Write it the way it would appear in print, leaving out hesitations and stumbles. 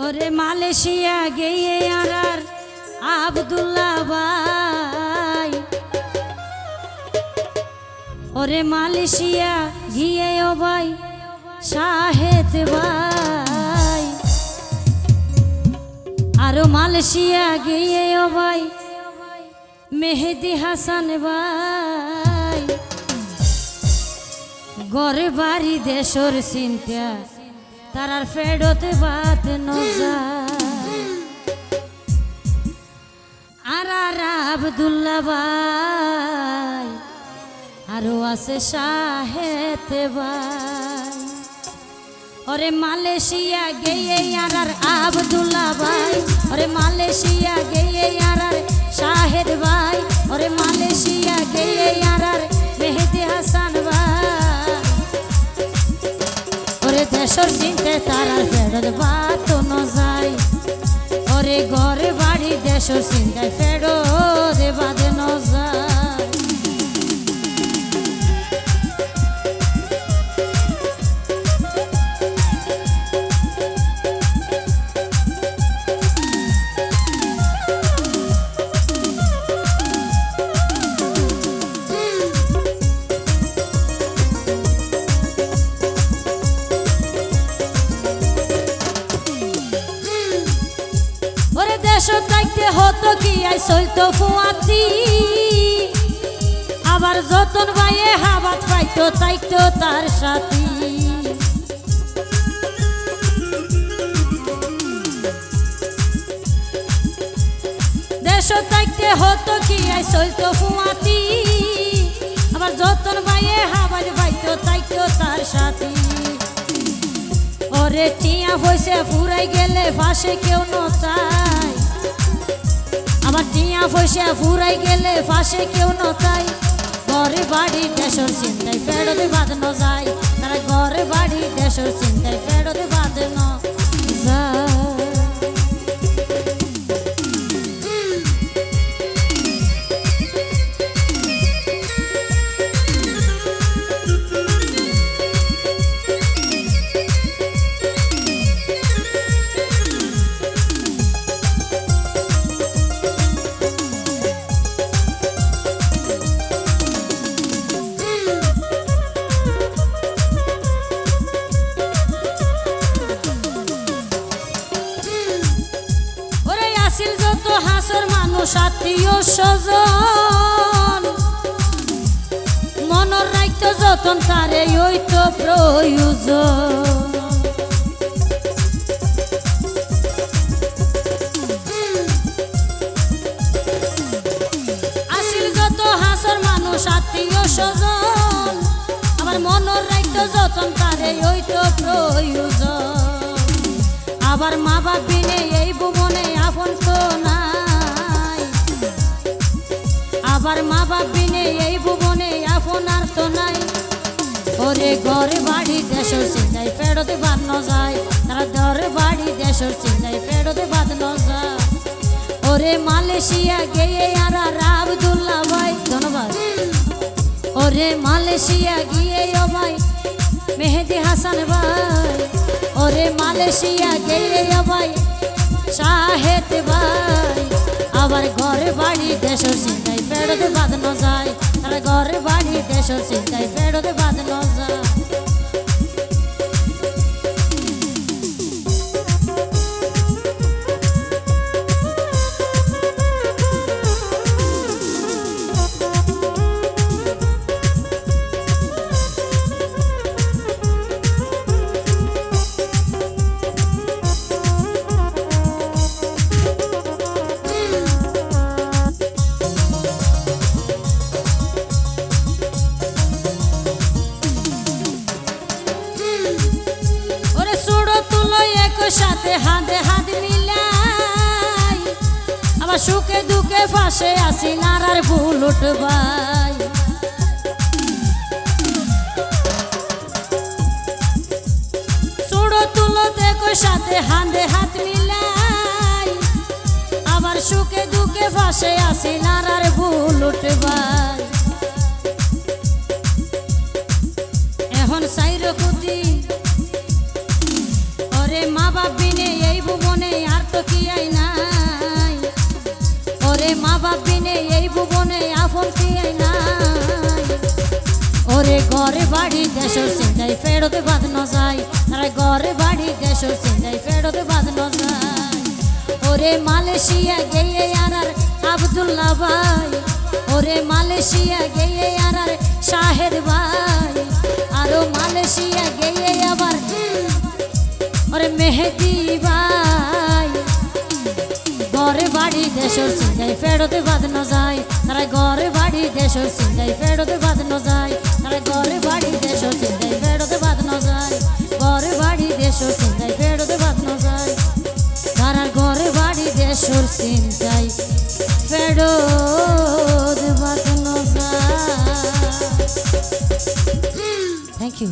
ওরে মালয়েশিয়া গিয়ে আর আব্দুল্লাহ ভাই, ওরে মালয়েশিয়া গিয়ে ও ভাই শাহেদ ভাই, আরো মালয়েশিয়া গিয়ে ও ভাই মেহেদি হাসান ভাই, ঘর বাড়ি দেশর চিন্তা তারার ফেরতে বাত নজায়, আর আব্দুল্লাহ ভাই আরো আছে শাহেদ ভাই, ওরে মালয়েশিয়া গিয়ে আর আব্দুল্লাহ ভাই, ওরে মালয়েশিয়া গিয়ে আর শাহেদ ভাই, ওরে মালয়েশিয়া গিয়ে আর মেহেদি হাসান ভাই, ওরে দেশর চিনতে তারার ফেরত বাত নজায়, ওরে ঘর বাড়ি দেশর চিন্তায় ফেরত বাদ নজায়। দেশ থাকতে হতো কি আই চলতো ফুয়াতি, আবার যতন ভাইয়ে হাবাত পাইতো তাইতো তার সাথী, দেশ থাকতে হতো কি আই চলতো ফুয়াতি, আবার যতন ভাইয়ে হাবাত পাইতো তাইতো তার সাথী, ওরে টিয়া পয়সা ফুরাই গেলে পাশে কেউ নতাই, আবার টিয়া পয়সা ফুরাই গেলে পাশে কেউ নতাই, ঘরে বাড়ি দেশর চিন্তায় ফেরত বাদ ন যায়, তারা ঘরে বাড়ি দেশর চিন্তায় ফেরত বাদ ন যায়। হাসর মানুষ আত্মীয় স্বজন, মনর রাইত যতন তারে ওই তো প্রয়োজন, আসিল যত হাসর মানুষ আত্মীয় স্বজন, আমার মনর রাইত যতন তারে ওই তো প্রয়োজন, আবার মা বাপ বিনে এই ভুবনে আপন তো নাই, আবার মা বাপ বিনে এই ভুবনে আপন আর তো নাই, ওরে ঘর বাড়ি দেশর চিন্তায় ফেরত বাদ ন যায়, তারা ঘর বাড়ি দেশর চিন্তায় ফেরত বাদ ন যায়, ওরে মালয়েশিয়া গিয়ে আর আব্দুল্লাহ ভাই ধন্যবাদ, ওরে মালয়েশিয়া গিয়ে ও ভাই মেহেদি হাসান ভাই, ওরে মালয়েশিয়া গিয়ে ও ভাই শাহেদ ভাই, আবার ঘর বাড়ি দেশর চিন্তায় ফেরত বাদ ন যায়, তারা ঘর বাড়ি দেশর চিন্তায় ফেরত বাদ ন যায়। সাথে হাতে হাত মিলাই, আবার সুখে দুঃখে পাশে আসি নারার ভুল উঠবাই, ছোড়ো তুলো দেখো সাথে হাতে হাত মিলাই, আবার সুখে দুঃখে পাশে আসি নারার ভুল উঠবাই, এখন সাইর কুতি ওরে মা বাপ বিনে এই ভুবনে ভুবনে আপন কি নাই ওরে ঘরে বাড়ি দেশর চিন্তাই ফেরতে বাদ ন যায় তারা ঘরে বাড়ি দেশর চিন্তাই ফেরতে বাদ ন যায় ওরে মালয়েশিয়া গিয়ে আর আব্দুল্লাহ ভাই ওরে মালয়েশিয়া গিয়ে আর শাহেদ ভাই আরো মালয়েশিয়া গিয়ে আবার ওরে মেহেদি ভাই ঘরে বাড়ি দেশর চিন্তাই ফেরতে বাদ ন যায় তারা ঘরে বাড়ি দেশর চিন্তাই ফেরতে বাদ ন যায় তারা ঘরে বাড়ি দেশর চিন্তাই ফেরতে বাদ ন যায় ঘরে বাড়ি দেশর চিন্তাই ফেরতে বাদ ন যায় তারা ঘরে বাড়ি দেশর চিন্তাই ফেরত বাদ ন যায়। Thank you.